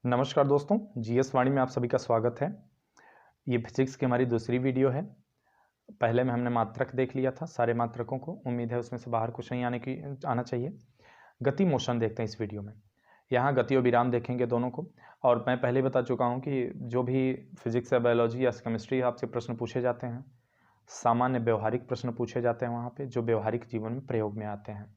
नमस्कार दोस्तों, जीएस वाणी में आप सभी का स्वागत है। ये फिजिक्स की हमारी दूसरी वीडियो है। पहले में हमने मात्रक देख लिया था, सारे मात्रकों को। उम्मीद है उसमें से बाहर कुछ नहीं आना चाहिए। गति मोशन देखते हैं इस वीडियो में। यहाँ गति और विराम देखेंगे दोनों को। और मैं पहले बता चुका हूँ कि जो भी फिजिक्स या बायोलॉजी या केमिस्ट्री आपसे प्रश्न पूछे जाते हैं, सामान्य व्यवहारिक प्रश्न पूछे जाते हैं वहाँ पे, जो व्यवहारिक जीवन में प्रयोग में आते हैं।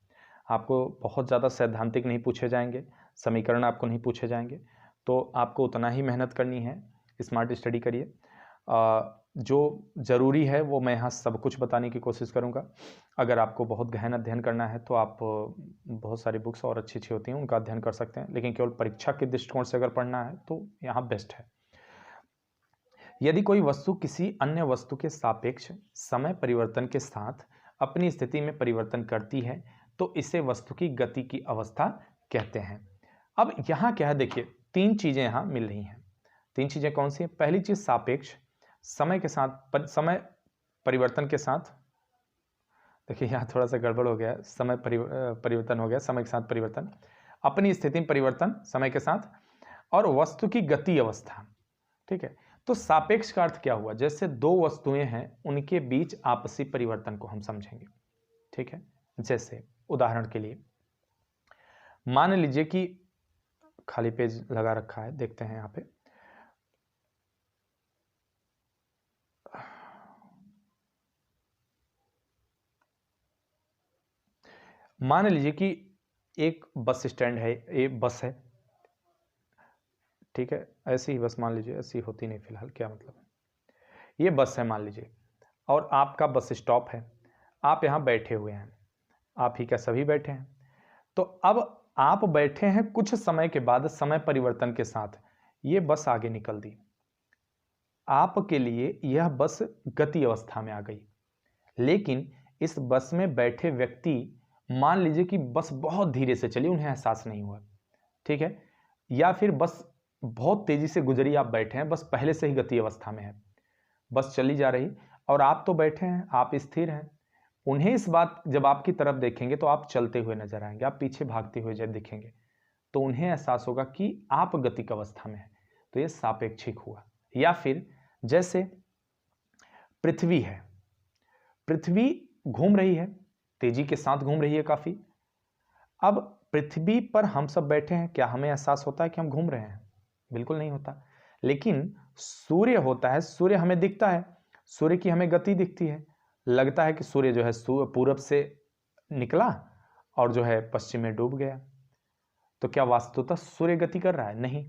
आपको बहुत ज़्यादा सैद्धांतिक नहीं पूछे जाएंगे, समीकरण आपको नहीं पूछे जाएंगे, तो आपको उतना ही मेहनत करनी है। स्मार्ट स्टडी करिए। जो ज़रूरी है वो मैं यहाँ सब कुछ बताने की कोशिश करूँगा। अगर आपको बहुत गहन अध्ययन करना है तो आप बहुत सारी बुक्स और अच्छी अच्छी होती हैं, उनका अध्ययन कर सकते हैं, लेकिन केवल परीक्षा के दृष्टिकोण से अगर पढ़ना है तो यहाँ बेस्ट है। यदि कोई वस्तु किसी अन्य वस्तु के सापेक्ष समय परिवर्तन के साथ अपनी स्थिति में परिवर्तन करती है तो इसे वस्तु की गति की अवस्था कहते हैं। अब यहाँ क्या है, देखिए तीन चीजें यहाँ मिल रही हैं। तीन चीजें कौन सी हैं? पहली चीज सापेक्ष, समय के साथ समय परिवर्तन के साथ। देखिए यहाँ थोड़ा सा गड़बड़ हो गया, समय परिवर्तन हो गया, समय के साथ परिवर्तन, अपनी स्थिति में परिवर्तन समय के साथ, और वस्तु की गति अवस्था। ठीक है, तो सापेक्ष का अर्थ क्या हुआ? जैसे दो वस्तुएं हैं, उनके बीच आपसी परिवर्तन को हम समझेंगे। ठीक है, जैसे उदाहरण के लिए मान लीजिए कि खाली पेज लगा रखा है, देखते हैं यहां पे। मान लीजिए कि एक बस स्टैंड है, एक बस है। ठीक है, ऐसी ही बस मान लीजिए, ऐसी होती नहीं फिलहाल, क्या मतलब है, ये बस है मान लीजिए, और आपका बस स्टॉप है। आप यहां बैठे हुए हैं, आप ही क्या सभी बैठे हैं। तो अब आप बैठे हैं, कुछ समय के बाद समय परिवर्तन के साथ ये बस आगे निकल दी। आपके लिए यह बस गति अवस्था में आ गई, लेकिन इस बस में बैठे व्यक्ति, मान लीजिए कि बस बहुत धीरे से चली, उन्हें एहसास नहीं हुआ। ठीक है, या फिर बस बहुत तेजी से गुजरी, आप बैठे हैं, बस पहले से ही गति अवस्था में है, बस चली जा रही और आप तो बैठे हैं, आप स्थिर हैं। उन्हें इस बात, जब आपकी तरफ देखेंगे तो आप चलते हुए नजर आएंगे, आप पीछे भागते हुए जब दिखेंगे तो उन्हें एहसास होगा कि आप गतिक अवस्था में हैं। तो यह सापेक्षिक हुआ। या फिर जैसे पृथ्वी है, पृथ्वी घूम रही है, तेजी के साथ घूम रही है काफी। अब पृथ्वी पर हम सब बैठे हैं, क्या हमें एहसास होता है कि हम घूम रहे हैं? बिल्कुल नहीं होता। लेकिन सूर्य होता है, सूर्य हमें दिखता है, सूर्य की हमें गति दिखती है, लगता है कि सूर्य जो है पूरब से निकला और जो है पश्चिम में डूब गया। तो क्या वास्तुतः सूर्य गति कर रहा है? नहीं।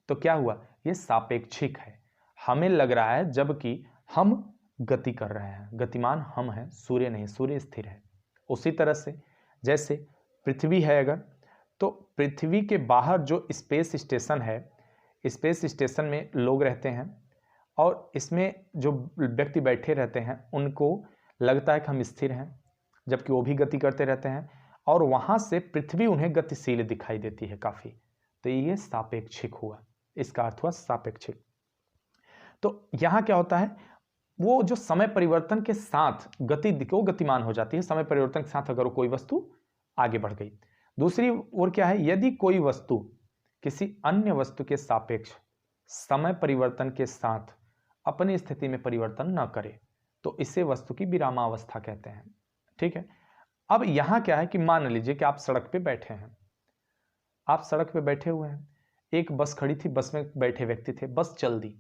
तो क्या हुआ? यह सापेक्षिक है, हमें लग रहा है जबकि हम गति कर रहे हैं, गतिमान हम हैं, सूर्य नहीं, सूर्य स्थिर है। उसी तरह से जैसे पृथ्वी है अगर, तो पृथ्वी के बाहर जो स्पेस स्टेशन है, स्पेस स्टेशन में लोग रहते हैं और इसमें जो व्यक्ति बैठे रहते हैं उनको लगता है कि हम स्थिर हैं, जबकि वो भी गति करते रहते हैं, और वहां से पृथ्वी उन्हें गतिशील दिखाई देती है काफी। तो ये सापेक्षिक हुआ, इसका अर्थ हुआ सापेक्षिक। तो यहां क्या होता है, वो जो समय परिवर्तन के साथ गति को गतिमान हो जाती है, समय परिवर्तन के साथ अगर कोई वस्तु आगे बढ़ गई। दूसरी ओर क्या है, यदि कोई वस्तु किसी अन्य वस्तु के सापेक्ष समय परिवर्तन के साथ अपनी स्थिति में परिवर्तन न करे तो इसे वस्तु की विरामावस्था कहते हैं। ठीक है, अब यहां क्या है कि मान लीजिए कि आप सड़क पे बैठे हैं, आप सड़क पे बैठे हुए हैं, एक बस खड़ी थी, बस में बैठे व्यक्ति थे, बस चल दी।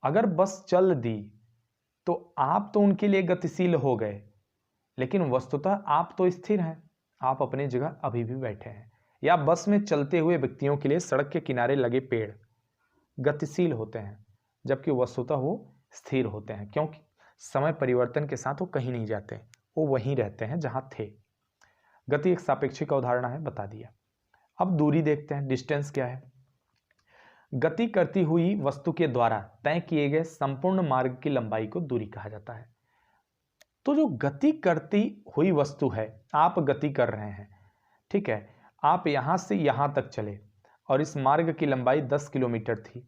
अगर बस चल दी तो आप तो उनके लिए गतिशील हो गए, लेकिन वस्तुतः आप तो स्थिर हैं, आप अपनी जगह अभी भी बैठे हैं। या बस में चलते हुए व्यक्तियों के लिए सड़क के किनारे लगे पेड़ गतिशील होते हैं, जबकि वस्तुतः वो स्थिर होते हैं, क्योंकि समय परिवर्तन के साथ वो कहीं नहीं जाते, वो वहीं रहते हैं जहां थे। गति एक सापेक्षिक का उदाहरण है, बता दिया। अब दूरी देखते हैं, डिस्टेंस क्या है। गति करती हुई वस्तु के द्वारा तय किए गए संपूर्ण मार्ग की लंबाई को दूरी कहा जाता है। तो जो गति करती हुई वस्तु है, आप गति कर रहे हैं, ठीक है, आप यहां से यहां तक चले और इस मार्ग की लंबाई 10 किलोमीटर थी,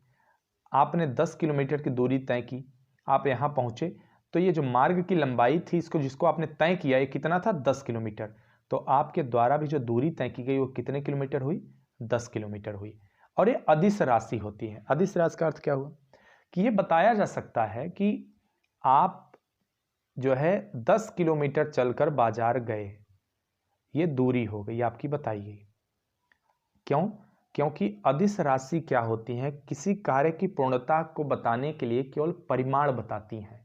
आपने 10 किलोमीटर की दूरी तय की, आप यहां पहुंचे, तो ये जो मार्ग की लंबाई थी, इसको जिसको आपने तय किया, ये कितना था? 10 किलोमीटर। तो आपके द्वारा भी जो दूरी तय की गई वो कितने किलोमीटर हुई? 10 किलोमीटर हुई। और ये अदिश राशि होती है। अदिश राशि का अर्थ क्या हुआ कि ये बताया जा सकता है कि आप जो है 10 किलोमीटर चलकर बाजार गए, ये दूरी हो गई आपकी बताई गई। क्यों? क्योंकि अदिश राशि क्या होती है, किसी कार्य की पूर्णता को बताने के लिए केवल परिमाण बताती हैं,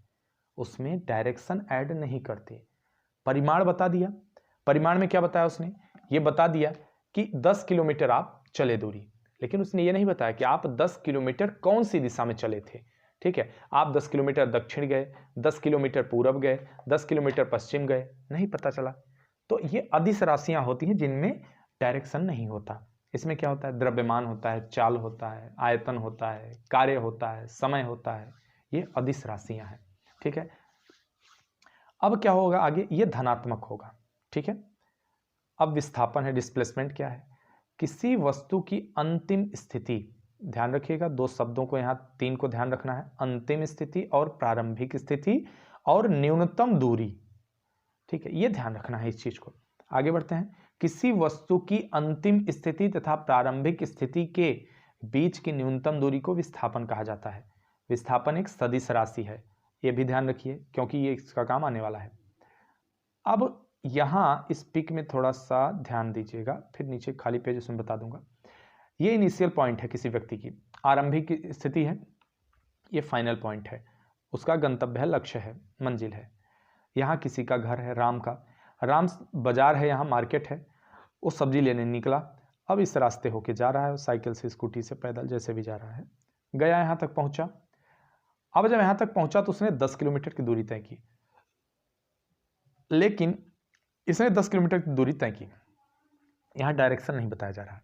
उसमें डायरेक्शन ऐड नहीं करते। परिमाण बता दिया, परिमाण में क्या बताया उसने, ये बता दिया कि 10 किलोमीटर आप चले दूरी, लेकिन उसने ये नहीं बताया कि आप 10 किलोमीटर कौन सी दिशा में चले थे। ठीक है, आप 10 किलोमीटर दक्षिण गए, 10 किलोमीटर पूरब गए, 10 किलोमीटर पश्चिम गए, नहीं पता चला। तो ये अदिश राशियां होती हैं जिनमें डायरेक्शन नहीं होता। इसमें क्या होता है, द्रव्यमान होता है, चाल होता है, आयतन होता है, कार्य होता है, समय होता है, ये अदिश राशियां हैं। ठीक है, अब क्या होगा आगे, ये धनात्मक होगा। ठीक है, अब विस्थापन है, डिस्प्लेसमेंट क्या है, किसी वस्तु की अंतिम स्थिति, ध्यान रखिएगा दो शब्दों को, यहां तीन को ध्यान रखना है, अंतिम स्थिति और प्रारंभिक स्थिति और न्यूनतम दूरी। ठीक है, ये ध्यान रखना है इस चीज को। आगे बढ़ते हैं, किसी वस्तु की अंतिम स्थिति तथा प्रारंभिक स्थिति के बीच की न्यूनतम दूरी को विस्थापन कहा जाता है। विस्थापन एक सदिश राशि है, ये भी ध्यान रखिए क्योंकि ये इसका काम आने वाला है। अब यहां इस पिक में थोड़ा सा ध्यान दीजिएगा, फिर नीचे खाली पेज उसमें बता दूंगा। ये इनिशियल पॉइंट है किसी व्यक्ति की, आरंभिक स्थिति है, ये फाइनल पॉइंट है, उसका गंतव्य है, लक्ष्य है, मंजिल है। यहाँ किसी का घर है, राम का, राम बाजार है, यहाँ मार्केट है, वो सब्जी लेने निकला, अब इस रास्ते होके जा रहा है, साइकिल से, स्कूटी से, पैदल, जैसे भी जा रहा है, गया यहाँ तक पहुंचा। अब जब यहाँ तक पहुंचा तो उसने 10 किलोमीटर की दूरी तय की, लेकिन इसने 10 किलोमीटर की दूरी तय की, यहाँ डायरेक्शन नहीं बताया जा रहा है,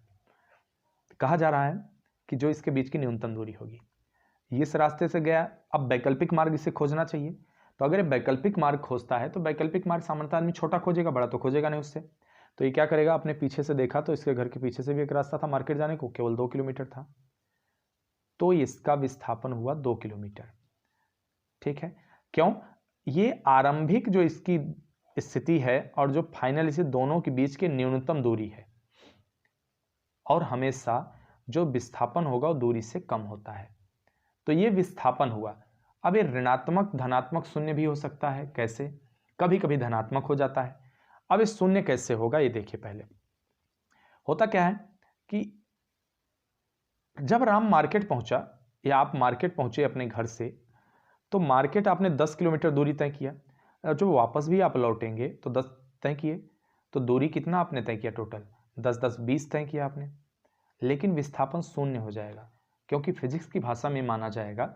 कहा जा रहा है कि जो इसके बीच की न्यूनतम दूरी होगी, इस रास्ते से गया, अब वैकल्पिक मार्ग इसे खोजना चाहिए। तो अगर ये वैकल्पिक मार्ग खोजता है तो वैकल्पिक मार्ग सामान्यतः आदमी छोटा खोजेगा, बड़ा तो खोजेगा नहीं उससे। तो ये क्या करेगा, अपने पीछे से देखा तो इसके घर के पीछे से भी एक रास्ता था मार्केट जाने को, केवल 2 किलोमीटर था, तो इसका विस्थापन हुआ 2 किलोमीटर। ठीक है, क्यों, ये आरंभिक जो इसकी स्थिति है और जो फाइनल इसे दोनों के बीच की न्यूनतम दूरी है, और हमेशा जो विस्थापन होगा वो दूरी से कम होता है, तो ये विस्थापन हुआ। अब ये ऋणात्मक, धनात्मक, शून्य भी हो सकता है, कैसे, कभी कभी धनात्मक हो जाता है। अब ये शून्य कैसे होगा ये देखिए। पहले होता क्या है कि जब राम मार्केट पहुंचा, या आप मार्केट पहुंचे अपने घर से, तो मार्केट आपने 10 किलोमीटर दूरी तय किया, जो वापस भी आप लौटेंगे तो 10 तय किए, तो दूरी कितना आपने तय किया, टोटल 10 10 20 तय किया आपने, लेकिन विस्थापन शून्य हो जाएगा, क्योंकि फिजिक्स की भाषा में माना जाएगा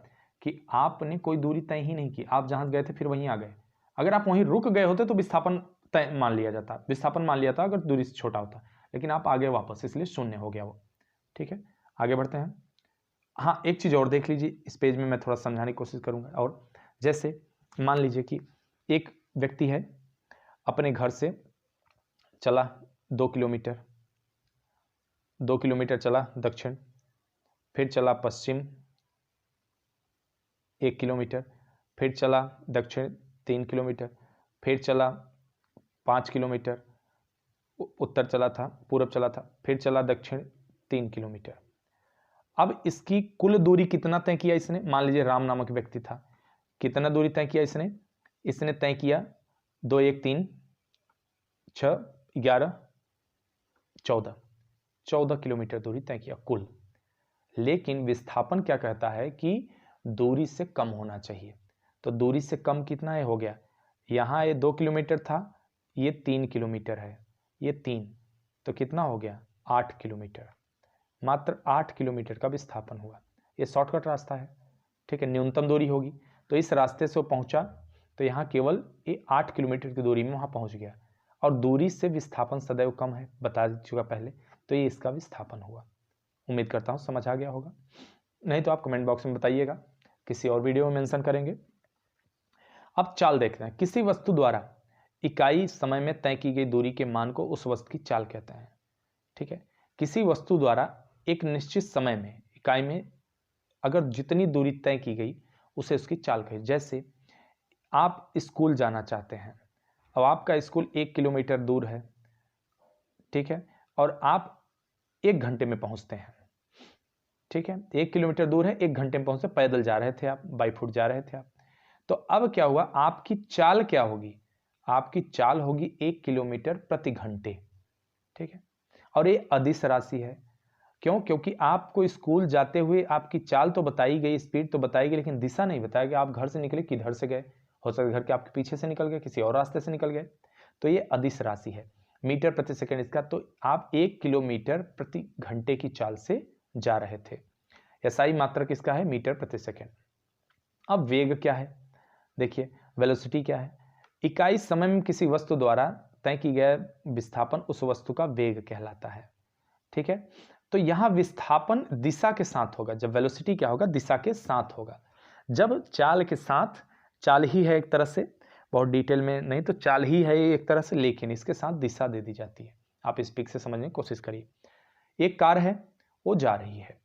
कि आपने कोई दूरी तय ही नहीं की, आप जहां गए थे फिर वहीं आ गए। अगर आप वहीं रुक गए होते तो विस्थापन तय मान लिया जाता, विस्थापन मान लिया था अगर दूरी से छोटा होता, लेकिन आप आगे वापस, इसलिए शून्य हो गया वो। ठीक है, आगे बढ़ते हैं। हाँ, एक चीज और देख लीजिए, इस पेज में मैं थोड़ा समझाने की कोशिश करूंगा। और जैसे मान लीजिए कि एक व्यक्ति है, अपने घर से चला 2 किलोमीटर, 2 किलोमीटर चला दक्षिण, फिर चला पश्चिम 1 किलोमीटर, फिर चला दक्षिण 3 किलोमीटर, फिर चला 5 किलोमीटर, उत्तर चला था, पूरब चला था, फिर चला दक्षिण 3 किलोमीटर। अब इसकी कुल दूरी कितना तय किया इसने, मान लीजिए राम नामक व्यक्ति था, कितना दूरी तय किया इसने, इसने तय किया 2 1 3 6 11 14 किलोमीटर दूरी तय किया कुल। लेकिन विस्थापन क्या कहता है कि दूरी से कम होना चाहिए, तो दूरी से कम कितना है, हो गया, यहां ये 2 किलोमीटर था, ये 3 किलोमीटर है, ये 3, तो कितना हो गया 8 किलोमीटर, मात्र 8 किलोमीटर का विस्थापन हुआ। ये शॉर्टकट रास्ता है, ठीक है, न्यूनतम दूरी होगी, तो इस रास्ते से वो पहुंचा, तो यहाँ केवल ये 8 किलोमीटर की दूरी में वहां पहुंच गया, और दूरी से विस्थापन सदैव कम है, बता चुका पहले, तो ये इसका विस्थापन हुआ। उम्मीद करता हूं समझ आ गया होगा, नहीं तो आप कमेंट बॉक्स में बताइएगा, किसी और वीडियो में मेंशन करेंगे। अब चाल देखते हैं, किसी वस्तु द्वारा इकाई समय में तय की गई दूरी के मान को उस वस्तु की चाल कहते हैं। ठीक है, किसी वस्तु द्वारा एक निश्चित समय में, इकाई में अगर जितनी दूरी तय की गई उसे उसकी चाल कही। जैसे आप स्कूल जाना चाहते हैं, अब आपका स्कूल 1 किलोमीटर दूर है, ठीक है, और आप 1 घंटे में पहुंचते हैं, ठीक है, 1 किलोमीटर दूर है, 1 घंटे में पहुंचे, पैदल जा रहे थे आप, बाई फुट जा रहे थे आप। तो अब क्या हुआ, आपकी चाल क्या होगी, आपकी चाल होगी 1 किलोमीटर प्रति घंटे। ठीक है, और ये अदिश राशि है। क्यों? क्योंकि आपको स्कूल जाते हुए आपकी चाल तो बताई गई, स्पीड तो बताई गई, लेकिन दिशा नहीं बताया गया। आप घर से निकले, किधर से गए, हो सकता है घर के आपके पीछे से निकल गए, किसी और रास्ते से निकल गए। तो ये अदिश राशि है, मीटर प्रति सेकंड इसका। तो आप 1 किलोमीटर प्रति घंटे की चाल से जा रहे थे। एसआई मात्रक किसका है, मीटर प्रति सेकंड। अब वेग क्या है, देखिए वेलोसिटी क्या है, इकाई समय में किसी वस्तु द्वारा तय की गया विस्थापन उस वस्तु का वेग कहलाता है। ठीक है, तो यहां विस्थापन दिशा के साथ होगा, जब वेलोसिटी क्या होगा, दिशा के साथ होगा। जब चाल के साथ, चाल ही है एक तरह से, बहुत डिटेल में नहीं तो चाल ही है एक तरह से, लेकिन इसके साथ दिशा दे दी जाती है। आप इस पिक से समझने की कोशिश करिए। एक कार है, वो जा रही है,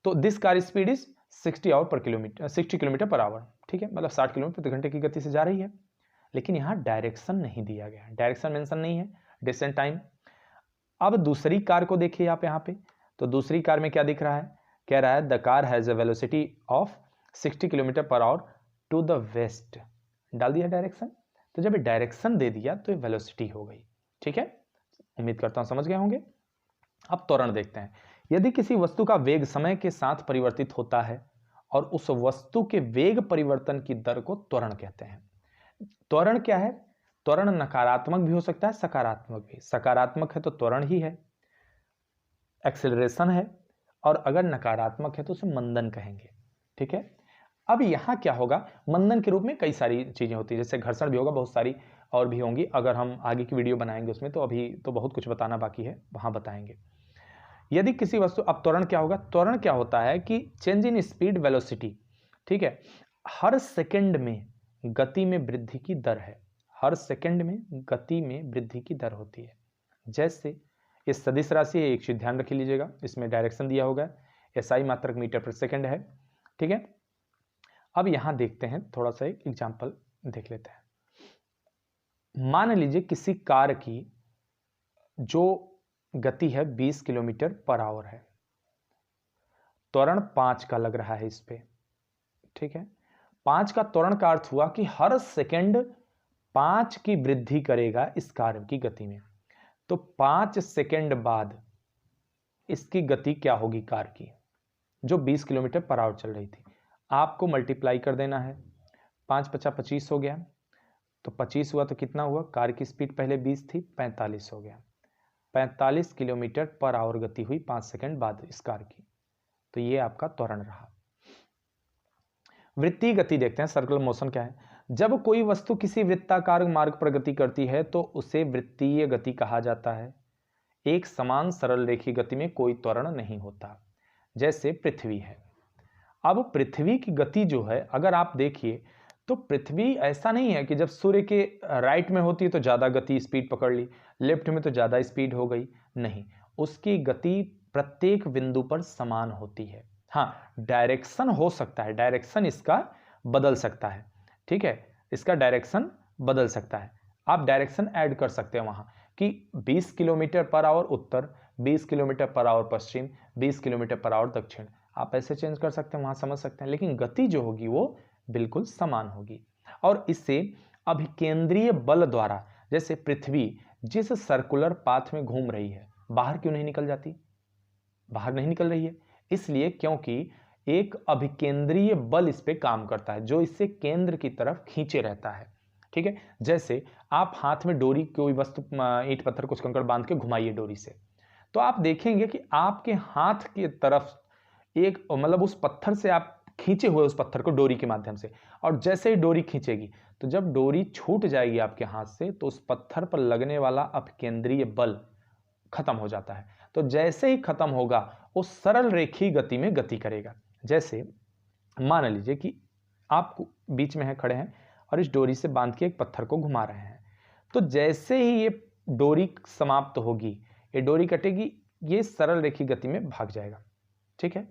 तो this car speed is 60 kilometre per our. ठीक है, मतलब 60 किलोमीटर प्रति घंटे की गति से जा रही है। लेकिन यहां डायरेक्शन नहीं दिया गया, डायरेक्शन मेंशन नहीं है, डिस्टेंस टाइम। अब दूसरी कार को देखिए आप यहां पे, तो दूसरी कार में क्या दिख रहा है, कह रहा है the car has a velocity of 60 kilometre per hour to the west. डाल दिया डायरेक्शन, तो जब डायरेक्शन दे दिया तो ये वेलोसिटी हो गई। ठीक है, उम्मीद करता हूं समझ गए होंगे। अब त्वरण देखते हैं। यदि किसी वस्तु का वेग समय के साथ परिवर्तित होता है और उस वस्तु के वेग परिवर्तन की दर को त्वरण कहते हैं। त्वरण क्या है, त्वरण नकारात्मक भी हो सकता है, सकारात्मक भी। सकारात्मक है तो त्वरण ही है, एक्सेलरेशन है, और अगर नकारात्मक है तो उसे मंदन कहेंगे। ठीक है, अब यहां क्या होगा, मंदन के रूप में कई सारी चीजें होती है, जैसे घर्षण भी होगा, बहुत सारी और भी होंगी। अगर हम आगे की वीडियो बनाएंगे उसमें, तो अभी तो बहुत कुछ बताना बाकी है, वहां बताएंगे। यदि किसी वस्तु, अब त्वरण क्या होगा, त्वरण क्या होता है कि चेंज इन स्पीड वेलोसिटी। ठीक है, हर सेकंड में गति में वृद्धि की दर है, हर सेकंड में गति में वृद्धि की दर होती है। जैसे ये सदिश राशि है, एक चीज ध्यान रख लीजिएगा, इसमें डायरेक्शन दिया होगा, एसआई मात्रक मीटर प्रति सेकंड है। ठीक है, अब यहां देखते हैं, थोड़ा सा एक एग्जांपल देख लेते हैं। मान लीजिए किसी कार की जो गति है 20 किलोमीटर पर आवर है, त्वरण 5 का लग रहा है इस पे। ठीक है, 5 का त्वरण का अर्थ हुआ कि हर सेकंड 5 की वृद्धि करेगा इस कार की गति में। तो 5 सेकंड बाद इसकी गति क्या होगी कार की, जो 20 किलोमीटर पर आवर चल रही थी। आपको मल्टीप्लाई कर देना है, 5 पचा 25 हो गया, तो 25 हुआ तो कितना हुआ, कार की स्पीड पहले 20 थी, 45 हो गया। 45 किलोमीटर पर आवर गति हुई 5 सेकंड बाद इस कार की। तो ये आपका त्वरण रहा। वृत्तीय गति देखते हैं, सर्कुलर मोशन क्या है। जब कोई वस्तु किसी वृत्ताकार मार्ग पर गति करती है तो उसे वृत्तीय गति कहा जाता है। एक समान सरल रेखीय गति में कोई त्वरण नहीं होता, जैसे पृथ्वी है। अब पृथ्वी की गति जो है, अगर आप देखिए तो पृथ्वी ऐसा नहीं है कि जब सूर्य के राइट में होती है तो ज्यादा गति स्पीड पकड़ ली, लेफ्ट में तो ज्यादा स्पीड हो गई, नहीं, उसकी गति प्रत्येक बिंदु पर समान होती है। हाँ, डायरेक्शन हो सकता है, डायरेक्शन इसका बदल सकता है। ठीक है, इसका डायरेक्शन बदल सकता है, आप डायरेक्शन ऐड कर सकते हैं वहां कि 20 kilometre per our Uttar, 20 kilometre per our Paschim, 20 kilometre per our दक्षिण, आप ऐसे चेंज कर सकते हैं, वहां समझ सकते हैं। लेकिन गति जो होगी वो बिल्कुल समान होगी। और इससे अभिकेंद्रीय बल द्वारा, जैसे पृथ्वी जिस सर्कुलर पाथ में घूम रही है, बाहर क्यों नहीं निकल जाती, बाहर नहीं निकल रही है, इसलिए क्योंकि एक अभिकेंद्रीय बल इस पे काम करता है, जो इसे केंद्र की तरफ खींचे रहता है। ठीक है, जैसे आप हाथ में डोरी, कोई वस्तु, ईंट पत्थर कुछ कंकड़ बांध के घुमाइए डोरी से, तो आप देखेंगे कि आपके हाथ की तरफ एक, मतलब उस पत्थर से आप खींचे हुए उस पत्थर को डोरी के माध्यम से, और जैसे ही डोरी खींचेगी तो जब डोरी छूट जाएगी आपके हाथ से, तो उस पत्थर पर लगने वाला अपकेंद्रीय बल खत्म हो जाता है। तो जैसे ही खत्म होगा वो सरल रेखीय गति में गति करेगा। जैसे मान लीजिए कि आप बीच में है, खड़े हैं और इस डोरी से बांध के एक पत्थर को घुमा रहे हैं, तो जैसे ही ये डोरी समाप्त होगी, ये डोरी कटेगी, ये सरल रेखीय गति में भाग जाएगा। ठीक है,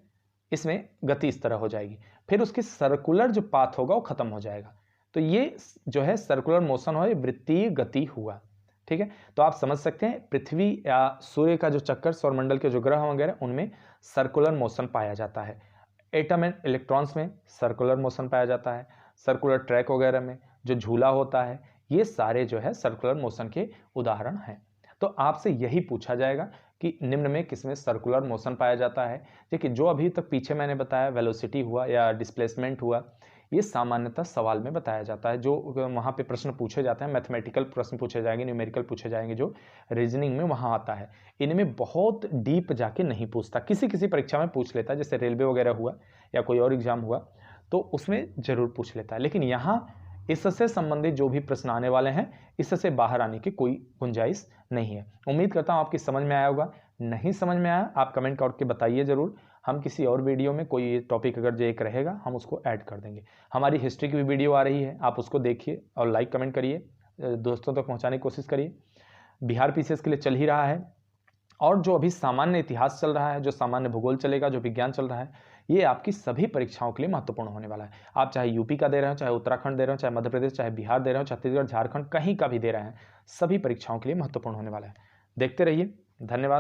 इसमें गति इस तरह हो जाएगी, फिर उसकी सर्कुलर जो पाथ होगा वो खत्म हो जाएगा। तो ये जो है सर्कुलर मोशन हो, वृत्तीय गति हुआ। ठीक है, तो आप समझ सकते हैं पृथ्वी या सूर्य का जो चक्कर, सौरमंडल के जो ग्रह वगैरह, उनमें सर्कुलर मोशन पाया जाता है। एटम एंड इलेक्ट्रॉन्स में सर्कुलर मोशन पाया जाता है। सर्कुलर ट्रैक वगैरह में जो झूला होता है, ये सारे जो है सर्कुलर मोशन के उदाहरण हैं। तो आपसे यही पूछा जाएगा कि निम्न में किसमें सर्कुलर मोशन पाया जाता है। देखिए, जो अभी तक पीछे मैंने बताया वेलोसिटी हुआ या डिस्प्लेसमेंट हुआ, ये सामान्यतः सवाल में बताया जाता है। जो वहाँ पे प्रश्न पूछे जाते हैं, मैथमेटिकल प्रश्न पूछे जाएंगे, न्यूमेरिकल पूछे जाएंगे, जो रीजनिंग में वहाँ आता है। इनमें बहुत डीप जाके नहीं पूछता, किसी किसी परीक्षा में पूछ लेता है, जैसे रेलवे वगैरह हुआ या कोई और एग्जाम हुआ तो उसमें जरूर पूछ लेता है। लेकिन यहाँ इससे संबंधित जो भी प्रश्न आने वाले हैं, इससे बाहर आने की कोई गुंजाइश नहीं है। उम्मीद करता हूँ आपकी समझ में आया होगा। नहीं समझ में आया आप कमेंट करके बताइए जरूर। हम किसी और वीडियो में कोई टॉपिक अगर जो एक रहेगा हम उसको ऐड कर देंगे। हमारी हिस्ट्री की भी वीडियो आ रही है, आप उसको देखिए और लाइक कमेंट करिए, दोस्तों तक पहुंचाने की कोशिश करिए। बिहार पीसीएस के लिए चल ही रहा है, और जो अभी सामान्य इतिहास चल रहा है, जो सामान्य भूगोल चलेगा, जो विज्ञान चल रहा है, ये आपकी सभी परीक्षाओं के लिए महत्वपूर्ण होने वाला है। आप चाहे यूपी का दे रहे हो, चाहे उत्तराखंड दे रहे हो, चाहे मध्य प्रदेश, चाहे बिहार दे रहे हो, छत्तीसगढ़, झारखंड, कहीं का भी दे रहे हैं, सभी परीक्षाओं के लिए महत्वपूर्ण होने वाला है। देखते रहिए। धन्यवाद।